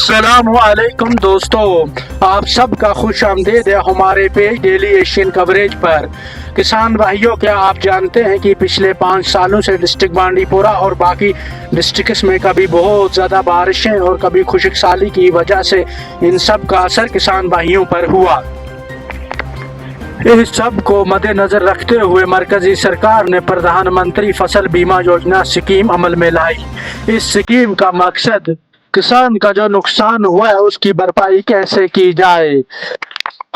अस्सलामुअलैकुम दोस्तों, आप सबका खुश आमदीद है हमारे पेज डेली एशियन कवरेज पर। किसान भाइयों, क्या आप जानते हैं कि पिछले 5 सालों से डिस्ट्रिक्ट बांडीपुरा और बाकी डिस्ट्रिक्ट्स में कभी बहुत ज़्यादा बारिशें और कभी खुश्क साली की वजह से इन सब का असर किसान भाइयों पर हुआ। इस सब को मद्देनजर रखते हुए मरकजी सरकार ने प्रधानमंत्री फसल बीमा योजना स्कीम अमल में लाई। इस स्कीम का मकसद किसान का जो नुकसान हुआ है उसकी भरपाई कैसे की जाए।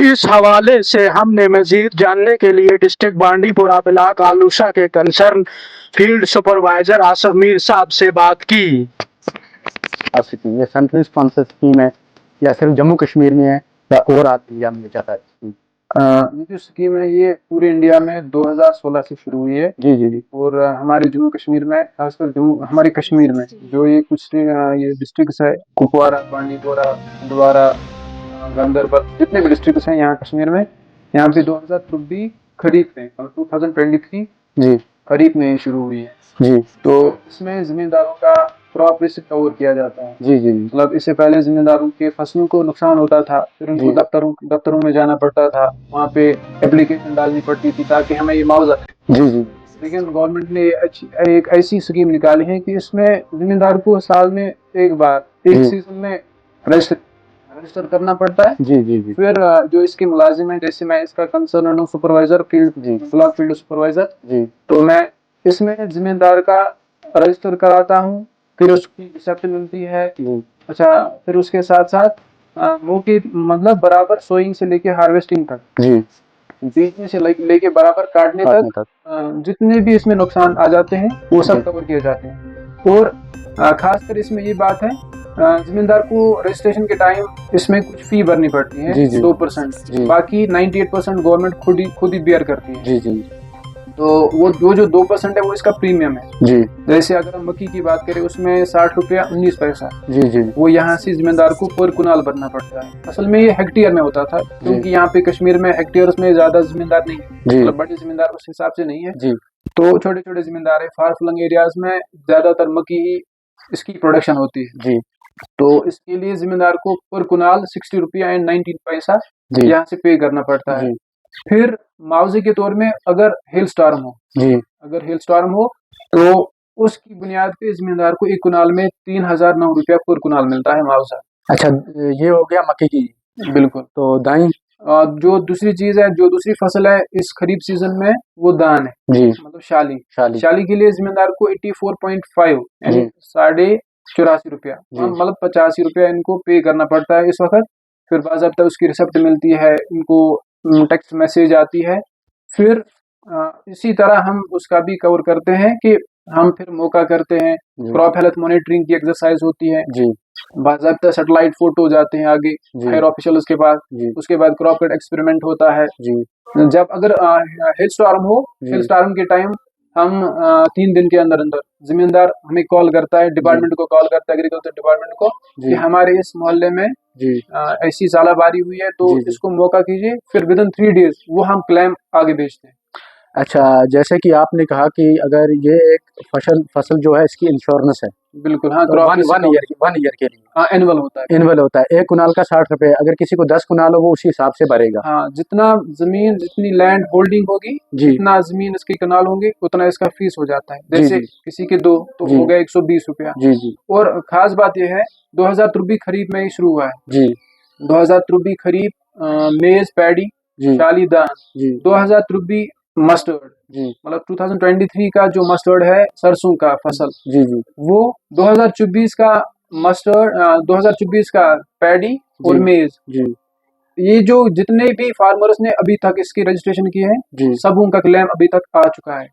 इस हवाले से हमने मजीद जानने के लिए डिस्ट्रिक्ट बांडीपुरा ब्लॉक आलूसा के concern field supervisor Asif Mir साहब से बात की। ये सेंट्रल स्पॉन्सर स्कीम है या सिर्फ जम्मू कश्मीर में है या और आती इंडिया में जाता है? ये जो स्कीम है ये पूरे इंडिया में 2016 से शुरू हुई है। जी जी जी। और हमारे जम्मू कश्मीर में, खासकर जम्मू हमारे कश्मीर में जो ये कुछ ये डिस्ट्रिक्ट्स है, कुपवारा, बांडीपुरा, हंदवारा, गांदरबल, जितने भी डिस्ट्रिक्ट्स हैं यहाँ कश्मीर में, यहाँ पे 2024 खरीफ में और 2023 जी खरीफ में शुरू हुई है। जी। तो इसमें जिम्मेदारों का क्रॉप रिस्क कवर किया जाता है। जी जी। मतलब इससे पहले जिम्मेदारों के फसलों को नुकसान होता था, फिर उनको दफ्तरों में जाना पड़ता था, वहाँ पे एप्लीकेशन डालनी पड़ती थी ताकि हमें ये मुआवजा। जी जी। लेकिन गवर्नमेंट ने एक ऐसी स्कीम निकाली है कि इसमें जिम्मेदार को साल में एक बार एक सीजन में रजिस्टर करना पड़ता है। जी जी जी। फिर जो इसके मुलाजिम है, जैसे मैं इसका कंसर्न हूँ सुपरवाइजर ब्लॉक फील्ड सुपरवाइजर, जी, तो मैं इसमें जिम्मेदार का रजिस्टर कराता हूँ, फिर उसकी रिसिप्ट मिलती है। अच्छा, फिर उसके साथ साथ वो की मतलब बराबर सोइंग से लेके हार्वेस्टिंग तक, जी, बीजने से लेके बराबर काटने तक जितने भी इसमें नुकसान आ जाते हैं वो सब कवर किए जाते हैं। और खासकर इसमें ये बात है, जिम्मेदार को रजिस्ट्रेशन के टाइम इसमें कुछ फी भरनी पड़ती है, 2%, बाकी 98% गवर्नमेंट खुद ही बेयर करती है। जी जी। तो वो जो 2% है वो इसका प्रीमियम है। जी। जैसे अगर हम मक्की की बात करें, उसमें 60 रुपया 19 पैसा, जी जी, वो यहाँ से जिम्मेदार को पर कुनाल भरना पड़ता है। असल में ये हेक्टेयर में होता था, क्योंकि यहाँ पे कश्मीर में हेक्टेयर में ज्यादा जिम्मेदार नहीं है, मतलब बड़े जिम्मेदार उस हिसाब से नहीं है। जी। तो छोटे छोटे जिम्मेदार है, फार फ्लंग एरियाज में ज्यादातर मक्की ही इसकी प्रोडक्शन होती है। जी। तो इसके लिए जिम्मेदार को पर कुनाल 60 रुपया एंड 19 पैसा यहाँ से पे करना पड़ता है। फिर मुआवजे के तौर में अगर हेल स्टॉर्म हो, अगर हेल स्टॉर्म हो तो उसकी बुनियाद पे जिम्मेदार को एक कुनाल में 3009 रुपया पर कुनाल मिलता है मुआवजा। अच्छा, ये हो गया मक्की की। बिल्कुल। तो दाई जो दूसरी चीज है, जो दूसरी फसल है इस खरीफ सीजन में, वो दान है। जी। मतलब शाली के लिए जिम्मेदार को 84.5 यानी 84.5 रुपया, मतलब 85 रुपया इनको पे करना पड़ता है इस वक्त। फिर बाज़ाब्ता उसकी रिसिप्ट मिलती है, इनको टेक्स्ट मैसेज आती है। फिर इसी तरह हम उसका भी कवर करते हैं कि हम फिर मौका करते हैं, क्रॉप हेल्थ मॉनिटरिंग की एक्सरसाइज होती है, बाज़ाब्ता सैटेलाइट फोटो जाते हैं आगे हायर ऑफिशियल के पास, उसके बाद क्रॉप कट एक्सपेरिमेंट होता है। जब अगर हेल स्टॉर्म के टाइम हम 3 दिन के अंदर अंदर जिम्मेदार हमें कॉल करता है, डिपार्टमेंट को कॉल करता है, एग्रीकल्चर डिपार्टमेंट को, कि हमारे इस मोहल्ले में ऐसी सालाबारी हुई है तो इसको मौका कीजिए। फिर विदिन 3 डेज वो हम क्लेम आगे भेजते हैं। अच्छा, जैसे कि आपने कहा कि अगर ये एक फसल जो है इसकी इंश्योरेंस है। बिल्कुल, हाँ, तो वन ईयर के लिए, हाँ, एनुअल होता है। 1 कुनाल का 60 रुपए, अगर किसी को 10 कुनाल हो वो उसी हिसाब से भरेगा। हाँ, जितना जमीन, जितनी लैंड होल्डिंग होगी, जितना जमीन इसके कनाल होंगे, उतना इसका फीस हो जाता है। जैसे किसी के 2 तो हो गया 120 रुपया। और खास बात यह है, 2023 खरीफ में ही शुरू हुआ है। 2023 खरीफ मेज, पैडी, शाली दान, 2023 मस्टर्ड, मतलब 2023 का जो मस्टर्ड है सरसों का फसल, वो 2024 का मस्टर्ड, 2024 का पैडी और मेज, ये जो जितने भी फार्मर्स ने अभी तक इसकी रजिस्ट्रेशन की है, सब उनका क्लेम अभी तक आ चुका है।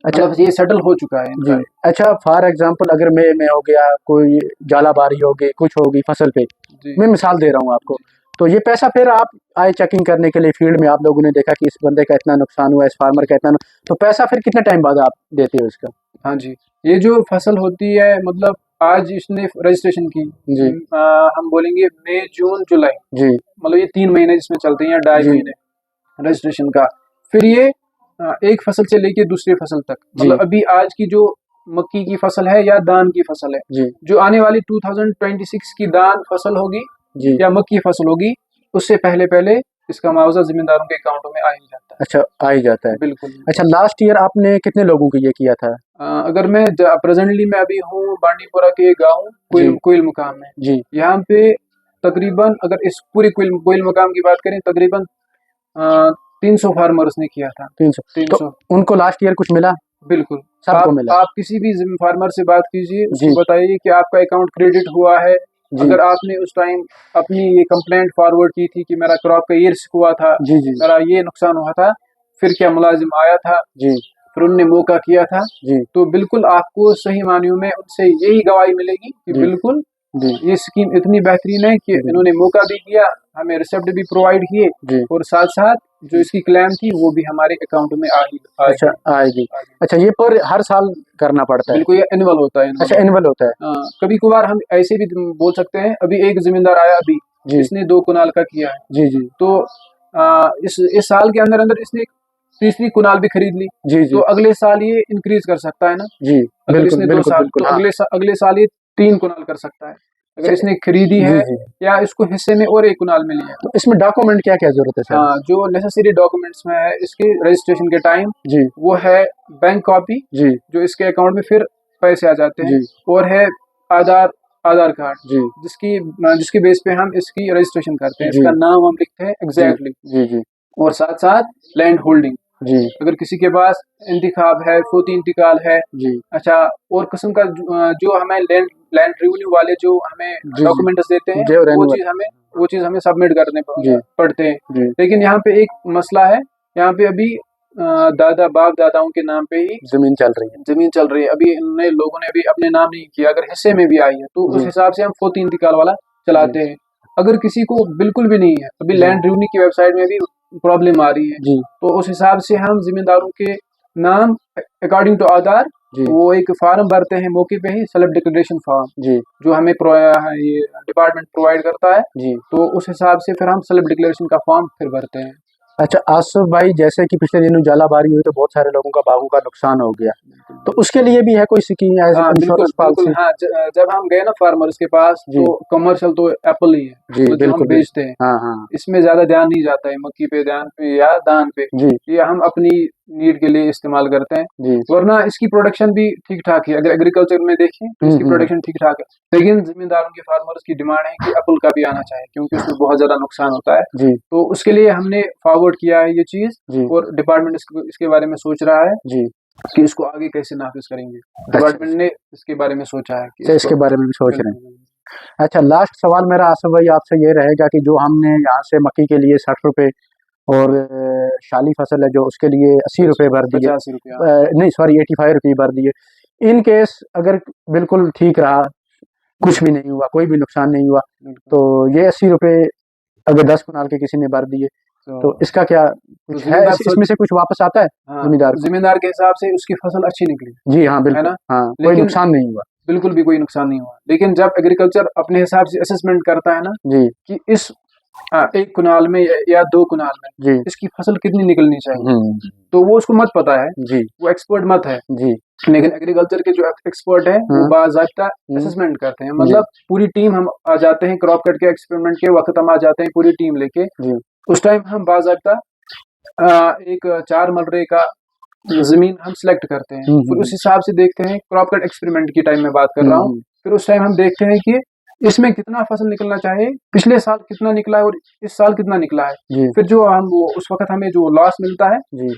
अच्छा, ये सेटल हो चुका है। अच्छा, फॉर एग्जांपल अगर मैं हो गया, कोई जालाबारी होगी, कुछ होगी फसल पे, मैं मिसाल दे रहा हूँ आपको, तो ये पैसा फिर आप आए चेकिंग करने के लिए फील्ड में, आप लोगों ने देखा कि इस बंदे का इतना नुकसान हुआ, इस फार्मर का इतना, तो पैसा फिर कितने टाइम बाद आप देते हो इसका? हाँ जी, ये जो फसल होती है, मतलब आज इसने रजिस्ट्रेशन की, हम बोलेंगे मई, जून, जुलाई, मतलब ये 3 महीने जिसमें चलते हैं या 2.5 महीने रजिस्ट्रेशन का। फिर ये एक फसल से लेके दूसरी फसल तक, मतलब अभी आज की जो मक्की की फसल है या धान की फसल है, जी जो आने वाली 2026 की धान फसल होगी जी। या मक्की फसल होगी, उससे पहले पहले इसका मुआवजा जिम्मेदारों के अकाउंटों में आ ही जाता अच्छा, आ ही जाता है। है। बिल्कुल। अच्छा, लास्ट ईयर आपने कितने लोगों को ये किया था? अगर मैं प्रेजेंटली मैं अभी हूँ बांडीपुरा के गांव जी कोयल मुकाम में। जी यहाँ पे तकरीबन अगर इस पूरे कोयल मुकाम की बात करें, तकरीबन 300 फार्मर्स ने किया था। 300। तो 300 उनको लास्ट ईयर कुछ मिला? बिल्कुल। सबको मिला? आप किसी भी फार्मर से बात कीजिए, जी उसको बताइए कि आपका अकाउंट क्रेडिट हुआ है। जी अगर आपने उस टाइम अपनी ये कंप्लेंट फॉरवर्ड की थी कि मेरा क्रॉप का ये रिस्क हुआ था, जी जी मेरा ये नुकसान हुआ था, फिर क्या मुलाजिम आया था, जी फिर उनने मौका किया था, जी तो बिल्कुल आपको सही मानियों में उनसे यही गवाही मिलेगी कि जी बिल्कुल जी ये स्कीम इतनी बेहतरीन है कि जी इन्होंने मौका भी किया, हमें रिसिप्ट भी प्रोवाइड किए, जी। और साथ साथ जो इसकी क्लेम थी वो भी हमारे अकाउंट में अच्छा, आएगी। अच्छा, ये पर हर साल करना पड़ता है? बिल्कुल, ये एनुअल होता है। अच्छा, एनुअल होता है। कभी कभार हम ऐसे भी बोल सकते हैं, अभी एक जिम्मेदार आया अभी, जी इसने 2 कुनाल का किया है, जी जी तो इस साल के अंदर अंदर इसने तीसरी कुनाल भी खरीद ली, जी तो जी अगले साल ये इंक्रीज कर सकता है ना। जी। अगर बिल्कुल इसने 2 बिल्कुल साल, बिल्कुल। तो हाँ अगले साल ये 3 कुनाल कर सकता है, अगर अच्छा, इसने खरीदी जी है जी। या इसको हिस्से में और 1 कुनाल मिली है। तो इसमें डॉक्यूमेंट क्या क्या जरूरत है सर? हाँ, जो नेसेसरी डॉक्यूमेंट्स में है इसके रजिस्ट्रेशन के टाइम, जी वो है बैंक कॉपी, जी जो इसके अकाउंट में फिर पैसे आ जाते हैं, जी और है आधार कार्ड, जी जिसकी बेस पे हम इसकी रजिस्ट्रेशन करते हैं, जी इसका नाम हम लिखते हैं जी एग्जैक्टली, जी जी और साथ साथ लैंड होल्डिंग, जी अगर किसी के पास इंतिखाब है, फौती इंतकाल है, जी अच्छा, और किस्म का जो हमें लैंड लैंड रेवेन्यू वाले जो हमें जी जी। डॉक्यूमेंट्स देते हैं, जो वो रेन्यूअल। चीज़ हमें सबमिट करने जी पड़ते हैं। जी लेकिन यहाँ पे एक मसला है, यहाँ पे अभी बाप दादाओं के नाम पे ही जमीन चल रही है। जमीन चल रही है, अभी नए लोगों ने अभी अपने नाम नहीं किया, अगर हिस्से में भी आई है तो उस जी हिसाब से हम फौती इंतकाल वाला चलाते हैं। अगर किसी को बिल्कुल भी नहीं है, अभी जी लैंड रेवेन्यू की वेबसाइट में भी प्रॉब्लम आ रही है, जी तो उस हिसाब से हम जिम्मेदारों के नाम अकॉर्डिंग टू आधार, जी वो एक फार्म भरते हैं मौके पे ही, सेल्फ डिक्लेरेशन फॉर्म, जी जो हमें ये डिपार्टमेंट प्रोवाइड करता है, जी। तो उस हिसाब से फिर हम सेल्फ डिक्लेरेशन का फॉर्म फिर भरते हैं। अच्छा आसिफ भाई, जैसे कि पिछले दिनों झालाबारी हुई तो बहुत सारे लोगों का बागों का नुकसान हो गया, तो उसके लिए भी है कोई स्कीम एज हाँ बिल्कुल इंश्योरेंस बिल्कुल। पॉलिसी? हाँ, जब हम गए ना फार्मर्स के पास, जी तो कमर्शियल तो एप्पल ही है, जी मतलब जो हम बिल्कुल बिल्कुल। बेचते हैं, हाँ हाँ इसमें ज्यादा ध्यान नहीं जाता है, मक्की पे ध्यान पे या धान पे, जी ये हम अपनी नीड के लिए इस्तेमाल करते हैं। जी। वरना इसकी प्रोडक्शन भी ठीक ठाक है, अगर एग्रीकल्चर में देखें तो इसकी प्रोडक्शन ठीक ठाक है, लेकिन जिम्मेदारों के फार्मर्स की डिमांड है कि एप्पल का भी आना चाहिए, क्योंकि उसमें बहुत ज्यादा नुकसान होता है। जी तो उसके लिए हमने फॉरवर्ड किया है ये चीज, जी और डिपार्टमेंट इसके बारे में सोच रहा है जी। कि इसको आगे कैसे नाफिज करेंगे। डिपार्टमेंट ने इसके बारे में सोचा है कि अच्छा, इसके बारे में भी सोच रहे हैं। बिल्कुल। अच्छा, लास्ट सवाल मेरा आसिफ भाई आपसे ये रहेगा कि जो हमने यहाँ से मक्की के लिए 60 रुपए और शाली फसल है जो उसके लिए 80 रुपए भर दिए, 85 रुपया। नहीं सॉरी 85 रुपये भर दिए, इन केस अगर बिल्कुल ठीक रहा, कुछ भी नहीं हुआ, कोई भी नुकसान नहीं हुआ, तो ये 80 रुपये अगर 10 कुनाल के किसी ने भर दिए, तो इसका क्या कुछ है? जिम्मेदार इसमें से कुछ वापस आता है हाँ, जमींदार को? जिम्मेदार के हिसाब से उसकी फसल अच्छी निकली, जी हाँ है बिल्कुल। ना। हाँ, कोई लेकिन नुकसान नहीं हुआ। बिल्कुल भी कोई नुकसान नहीं हुआ, लेकिन जब एग्रीकल्चर अपने हिसाब से असेसमेंट करता है ना जी कि इस 1 कुनाल में या 2 कुनाल में जी इसकी फसल कितनी निकलनी चाहिए, हम्म, तो वो उसको मत पता है, जी वो एक्सपर्ट मत है। जी लेकिन एग्रीकल्चर के जो एक्सपर्ट है वो हाँ बाज़ाब्ता असेसमेंट करते हैं, मतलब पूरी टीम हम आ जाते हैं, क्रॉप कट के एक्सपेरिमेंट के वक्त हम आ जाते हैं पूरी टीम लेके, जी उस टाइम हम बाज़ाब्ता एक 4 मरले का जमीन हम सिलेक्ट करते हैं, फिर उस हिसाब से देखते हैं, क्रॉप कट एक्सपेरिमेंट की टाइम में बात कर रहा हूँ, फिर उस टाइम हम देखते हैं कि इसमें कितना फसल निकलना चाहिए, पिछले साल कितना निकला है और इस साल कितना निकला है, जी फिर जो हम वो उस वक्त हमें जो लॉस मिलता है, जी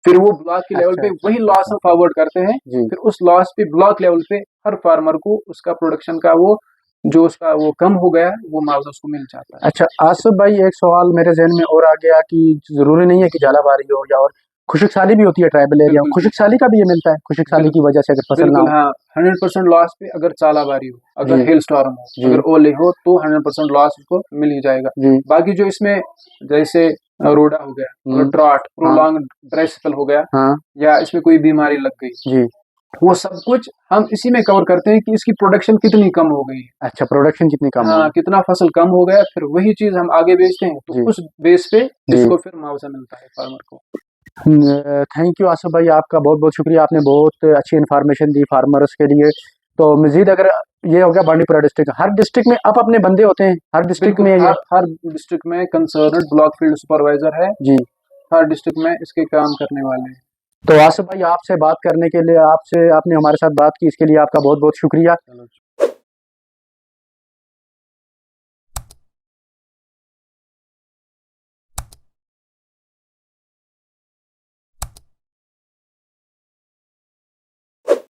फिर वो ब्लॉक के लेवल अच्छा पे अच्छा वही अच्छा लॉस अच्छा हम फॉरवर्ड करते हैं, जी। फिर उस लॉस पे ब्लॉक लेवल पे हर फार्मर को उसका प्रोडक्शन का वो जो उसका वो कम हो गया है, वो मुआवजा उसको मिल जाता है। अच्छा आसिफ भाई, एक सवाल मेरे जहन में और आ गया कि जरूरी नहीं है कि झालाबारी हो या और खुशक साली भी होती है ट्राइबल एरिया में, बिल्कुल खुशक साली का भी ये मिलता है, खुशक साली की वजह से अगर फसल ना बिल्कुल। हो? हाँ, 100% लॉस पे अगर चालाबारी हो, अगर जी हेल स्टॉर्म हो, जी अगर ओले हो, तो 100% लॉस उसको मिल ही जाएगा। जी बाकी जो इसमें जैसे रोडा हो गया, अगर ड्रॉट हाँ प्रोलॉन्ग ड्राई स्पेल हो गया, हाँ या इसमें कोई बीमारी लग गई, जी। वो सब कुछ हम इसी में कवर करते हैं कि इसकी प्रोडक्शन कितनी कम हो गई है। अच्छा, प्रोडक्शन कितनी कम हाँ, होगी? कितना फसल कम हो गया, फिर वही चीज हम आगे बेचते हैं, जी तो उस बेस पे जी। इसको फिर मुआवजा मिलता है फार्मर को। थैंक यू आसिफ भाई, आपका बहुत बहुत शुक्रिया, आपने बहुत अच्छी इन्फॉर्मेशन दी फार्मर्स के लिए। तो मजीद अगर ये हो गया बांडीपुरा डिस्ट्रिक्ट, हर डिस्ट्रिक्ट में आप अपने बंदे होते हैं, हर डिस्ट्रिक्ट में ये हर डिस्ट्रिक्ट में कंसर्न ब्लॉक फील्ड सुपरवाइजर है जी। हर डिस्ट्रिक्ट में इसके काम करने वाले हैं। तो आसिफ भाई आपसे बात करने के लिए, आपने हमारे साथ बात की, इसके लिए आपका बहुत बहुत शुक्रिया।